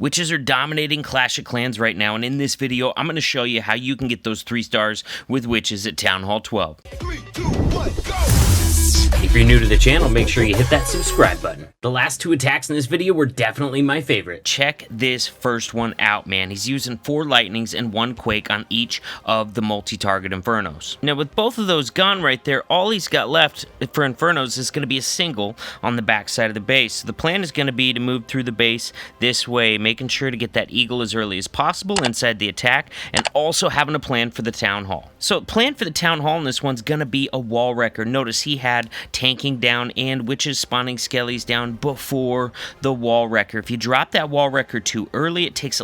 Witches are dominating Clash of Clans right now, and in this video, I'm going to show you how you can get those 3 stars with Witches at Town Hall 12. 3, 2, 1, go! If you're new to the channel, make sure you hit that subscribe button. The last 2 attacks in this video were definitely my favorite. Check this first one out, man. He's using 4 lightnings and 1 quake on each of the multi-target Infernos. Now, with both of those gone right there, all he's got left for Infernos is going to be a single on the backside of the base. So the plan is going to be to move through the base this way, making sure to get that eagle as early as possible inside the attack, and also having a plan for the Town Hall. So plan for the Town Hall in this one's going to be a wall wrecker. Notice he had tanking down and witches spawning skellies down before the wall wrecker. If you drop that wall wrecker too early, it takes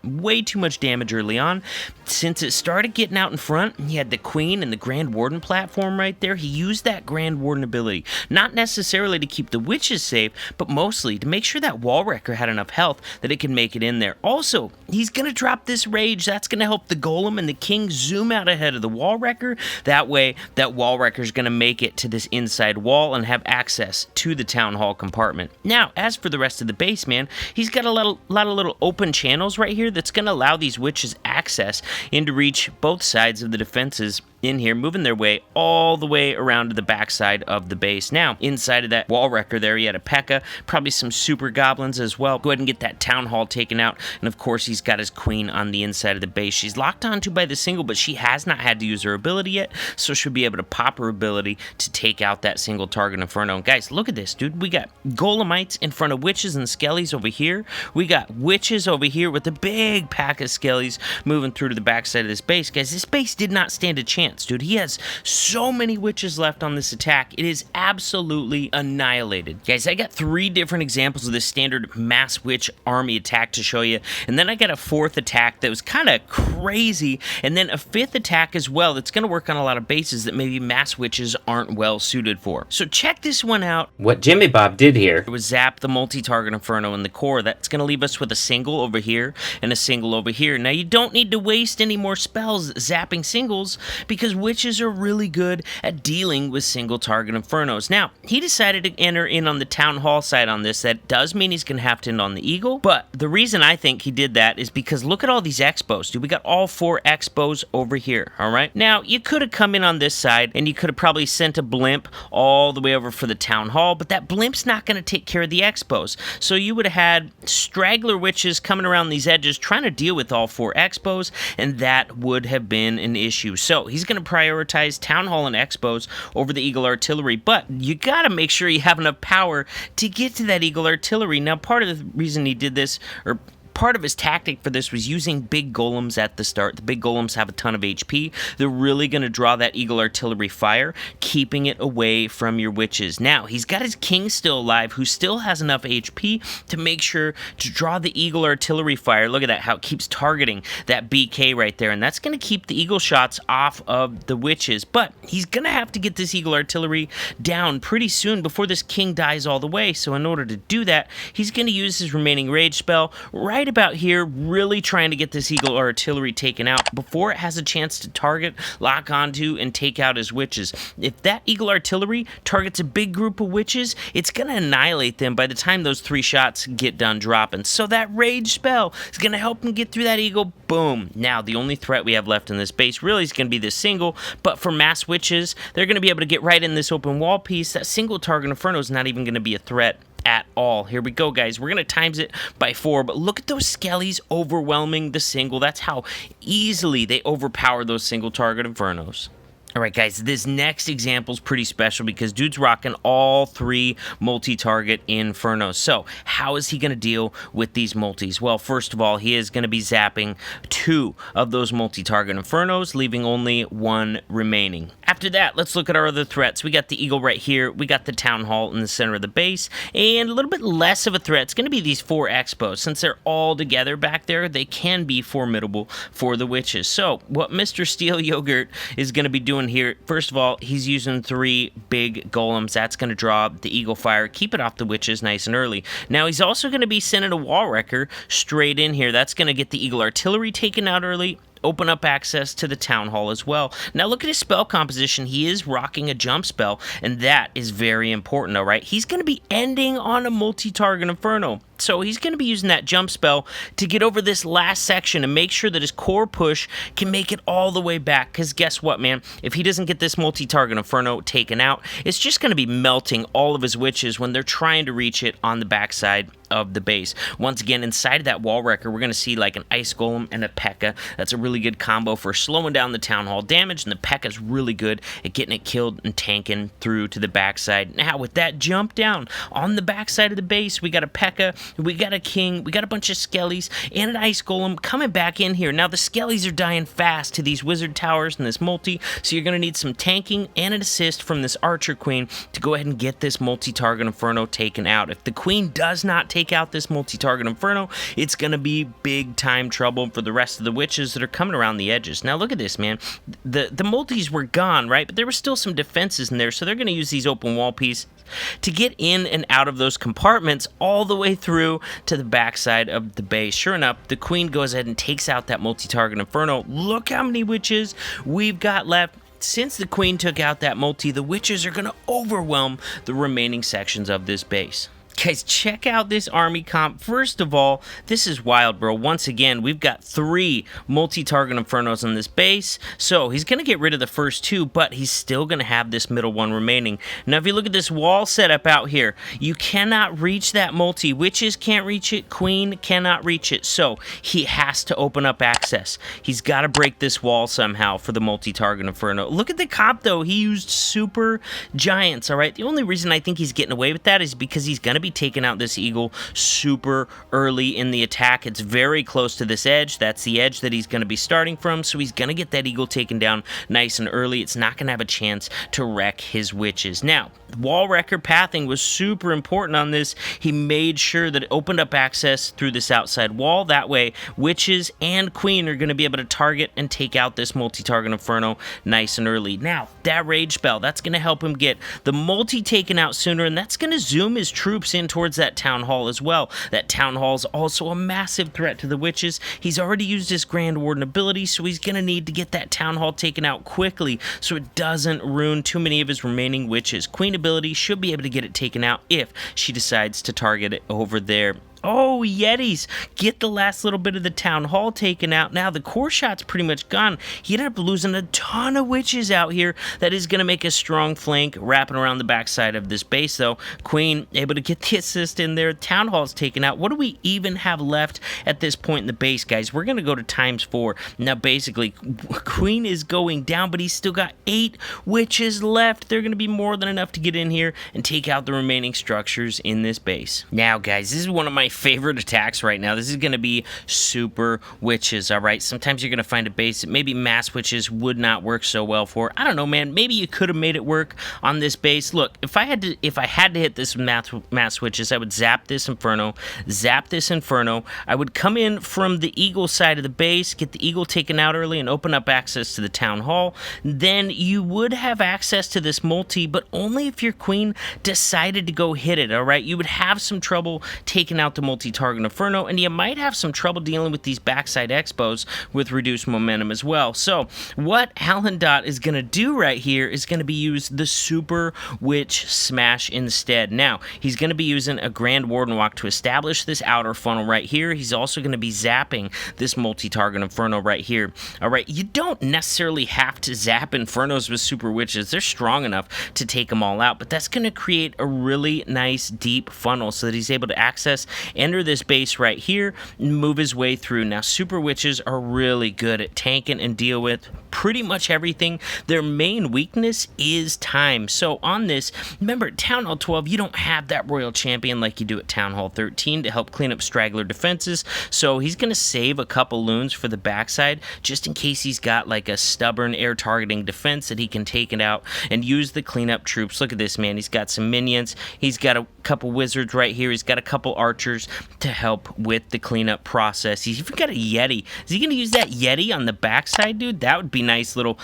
way too much damage early on. Since it started getting out in front, he had the Queen and the Grand Warden platform right there. He used that Grand Warden ability, not necessarily to keep the witches safe, but mostly to make sure that wall wrecker had enough health that it can make it in there. Also, he's going to drop this rage. That's going to help the golem and the king zoom out ahead of the wall wrecker. That way, that wall wrecker is going to make it to this inside wall and have access to the Town Hall compartment. Now, as for the rest of the base, man, he's got a lot of little open channels right here that's going to allow these witches access into reach both sides of the defenses in here, moving their way all the way around to the backside of the base. Now, inside of that wall wrecker there, he had a P.E.K.K.A, probably some super goblins as well. Go ahead and get that Town Hall taken out, and of course, he's got his Queen on the inside of the base. She's locked onto by the single, but she has not had to use her ability yet, so she'll be able to pop her ability to take out that single target Inferno. And guys, look at this, dude. We got Golemites in front of witches and skellies over here. We got witches over here with a big pack of skellies moving through to the backside of this base. Guys, this base did not stand a chance. Dude, he has so many witches left on this attack. It is absolutely annihilated. Guys, I got 3 different examples of this standard mass witch army attack to show you, and then I got a 4th attack that was kind of crazy, and then a 5th attack as well that's going to work on a lot of bases that maybe mass witches aren't well suited for. So check this one out. What Jimmy Bob did here was zap the multi-target Inferno in the core. That's going to leave us with a single over here and a single over here. Now, you don't need to waste any more spells zapping singles, because witches are really good at dealing with single target Infernos. Now, he decided to enter in on the Town Hall side on this. That does mean he's going to have to end on the Eagle, but the reason I think he did that is because look at all these Expos, dude. We got all 4 Expos over here, all right? Now, you could have come in on this side, and you could have probably sent a blimp all the way over for the Town Hall, but that blimp's not going to take care of the Expos. So you would have had straggler witches coming around these edges trying to deal with all 4 Expos, and that would have been an issue. So he's going to prioritize Town Hall and Expos over the Eagle Artillery, but you got to make sure you have enough power to get to that Eagle Artillery. Now, part of the reason he did this, or part of his tactic for this, was using big golems at the start. The big golems have a ton of HP. They're really going to draw that Eagle Artillery fire, keeping it away from your witches. Now, he's got his king still alive, who still has enough HP to make sure to draw the Eagle Artillery fire. Look at that, how it keeps targeting that BK right there, and that's going to keep the Eagle shots off of the witches. But he's going to have to get this Eagle Artillery down pretty soon before this king dies all the way. So in order to do that, he's going to use his remaining rage spell right about here, really trying to get this Eagle Artillery taken out before it has a chance to target, lock onto, and take out his witches. If that Eagle Artillery targets a big group of witches, it's going to annihilate them by the time those 3 shots get done dropping. So that rage spell is going to help him get through that Eagle. Boom. Now, the only threat we have left in this base really is going to be this single, but for mass witches, they're going to be able to get right in this open wall piece. That single target Inferno is not even going to be a threat at all. Here we go, guys. We're going to times it by 4, but look at those skellies overwhelming the single. That's how easily they overpower those single target Infernos. Alright guys, this next example is pretty special because dude's rocking all 3 multi-target Infernos. So, how is he going to deal with these multis? Well, first of all, he is going to be zapping 2 of those multi-target Infernos, leaving only 1 remaining. After that, let's look at our other threats. We got the Eagle right here, we got the Town Hall in the center of the base, and a little bit less of a threat, it's going to be these 4 Expos. Since they're all together back there, they can be formidable for the witches. So, what Mr. Steel Yogurt is going to be doing here, first of all, he's using 3 big golems. That's going to draw the Eagle Fire, keep it off the witches nice and early. Now, he's also going to be sending a wall wrecker straight in here. That's going to get the Eagle Artillery taken out early, open up access to the Town Hall as well. Now look at his spell composition. He is rocking a jump spell, and that is very important, all right? He's going to be ending on a multi-target Inferno. So he's going to be using that jump spell to get over this last section and make sure that his core push can make it all the way back. Because guess what, man? If he doesn't get this multi-target Inferno taken out, it's just going to be melting all of his witches when they're trying to reach it on the backside of the base. Once again, inside of that wall wrecker, we're going to see like an ice golem and a P.E.K.K.A. That's a really good combo for slowing down the town hall damage, and the P.E.K.K.A. is really good at getting it killed and tanking through to the backside. Now, with that jump down on the backside of the base, we got a P.E.K.K.A., we got a king, we got a bunch of skellies, and an ice golem coming back in here. Now, the skellies are dying fast to these wizard towers and this multi, so you're going to need some tanking and an assist from this archer queen to go ahead and get this multi-target Inferno taken out. If the queen does not take out this multi-target Inferno, it's going to be big time trouble for the rest of the witches that are coming around the edges. Now look at this, man. The multis were gone, right? But there were still some defenses in there, so they're going to use these open wall pieces to get in and out of those compartments all the way through to the backside of the base. Sure enough, the queen goes ahead and takes out that multi-target Inferno. Look how many witches we've got left. Since the queen took out that multi, the witches are going to overwhelm the remaining sections of this base. Guys, check out this army comp. First of all, this is wild, bro. Once again, we've got 3 multi-target Infernos on this base, so he's going to get rid of the first 2, but he's still going to have this middle one remaining. Now, if you look at this wall setup out here, you cannot reach that multi. Witches can't reach it. Queen cannot reach it, so he has to open up access. He's got to break this wall somehow for the multi-target Inferno. Look at the comp, though. He used super giants, all right? The only reason I think he's getting away with that is because he's going to be taking out this eagle super early in the attack. It's very close to this edge. That's the edge that he's going to be starting from, so he's going to get that eagle taken down nice and early. It's not going to have a chance to wreck his witches. Now, wall wrecker pathing was super important on this. He made sure that it opened up access through this outside wall. That way, witches and queen are going to be able to target and take out this multi-target Inferno nice and early. Now, that rage spell, that's going to help him get the multi taken out sooner, and that's going to zoom his troops in towards that town hall as well. That town hall is also a massive threat to the witches. He's already used his Grand Warden ability, so he's going to need to get that town hall taken out quickly so it doesn't ruin too many of his remaining witches. Queen ability should be able to get it taken out if she decides to target it over there. Oh, Yetis, get the last little bit of the town hall taken out. Now, the core shot's pretty much gone. He ended up losing a ton of witches out here. That is going to make a strong flank wrapping around the backside of this base, though. Queen able to get the assist in there. Town hall's taken out. What do we even have left at this point in the base, guys? We're going to go to ×4. Now, basically, Queen is going down, but he's still got 8 witches left. They're going to be more than enough to get in here and take out the remaining structures in this base. Now, guys, this is one of my favorite attacks right now. This is going to be super witches, all right? Sometimes you're going to find a base that maybe mass witches would not work so well for. I don't know, man. Maybe you could have made it work on this base. Look, if I had to hit this mass witches, I would zap this Inferno. I would come in from the eagle side of the base, get the eagle taken out early, and open up access to the town hall. Then you would have access to this multi, but only if your queen decided to go hit it, all right? You would have some trouble taking out the multi-target Inferno, and you might have some trouble dealing with these backside expos with reduced momentum as well. So what Alan Dot is going to do right here is going to be use the Super Witch Smash instead. Now, he's going to be using a Grand Warden Walk to establish this outer funnel right here. He's also going to be zapping this multi-target Inferno right here. All right, you don't necessarily have to zap Infernos with Super Witches. They're strong enough to take them all out, but that's going to create a really nice deep funnel so that he's able to access, enter this base right here, and move his way through. Now, Super Witches are really good at tanking and deal with pretty much everything. Their main weakness is time. So on this, remember, at Town Hall 12, you don't have that Royal Champion like you do at Town Hall 13 to help clean up straggler defenses. So he's going to save a couple loons for the backside just in case he's got like a stubborn air targeting defense that he can take it out and use the cleanup troops. Look at this, man. He's got some minions. He's got a couple wizards right here. He's got a couple archers to help with the cleanup process. He's even got a Yeti. Is he going to use that Yeti on the backside, dude? That would be nice little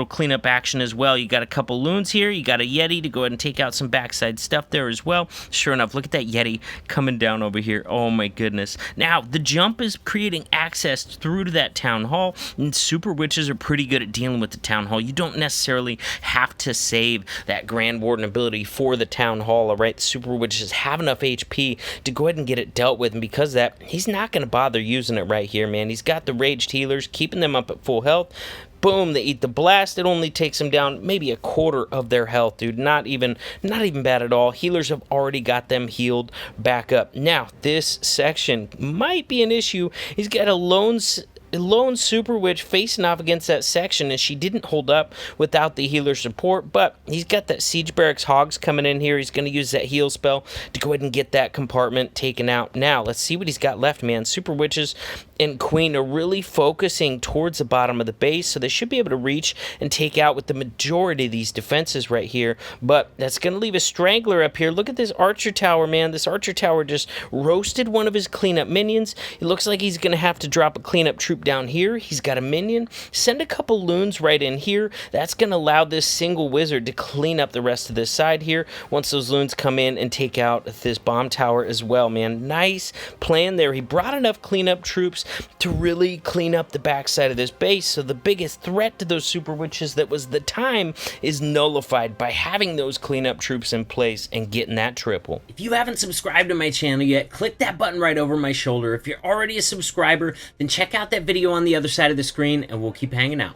cleanup action as well. You got a couple loons here. You got a Yeti to go ahead and take out some backside stuff there as well. Sure enough, look at that Yeti coming down over here. Oh my goodness. Now, the jump is creating access through to that town hall, and Super Witches are pretty good at dealing with the town hall. You don't necessarily have to save that Grand Warden ability for the town hall, all right? The Super Witches have enough HP to go ahead and get it dealt with, and because of that, he's not going to bother using it right here, man. He's got the raged healers, keeping them up at full health. Boom, they eat the blast. It only takes them down maybe a quarter of their health, dude. Not even bad at all. Healers have already got them healed back up. Now, this section might be an issue. He's got a lone Super Witch facing off against that section, and she didn't hold up without the healer support, but he's got that Siege Barracks Hogs coming in here. He's going to use that heal spell to go ahead and get that compartment taken out. Now, let's see what he's got left, man. Super Witches and Queen are really focusing towards the bottom of the base, so they should be able to reach and take out with the majority of these defenses right here, but that's going to leave a Strangler up here. Look at this Archer Tower, man. This Archer Tower just roasted one of his cleanup minions. It looks like he's going to have to drop a cleanup troop down here. He's got a minion. Send a couple loons right in here. That's going to allow this single wizard to clean up the rest of this side here once those loons come in and take out this bomb tower as well, man. Nice plan there. He brought enough cleanup troops to really clean up the backside of this base, so the biggest threat to those Super Witches that was the time is nullified by having those cleanup troops in place and getting that triple. If you haven't subscribed to my channel yet, click that button right over my shoulder. If you're already a subscriber, then check out that video on the other side of the screen, and we'll keep hanging out.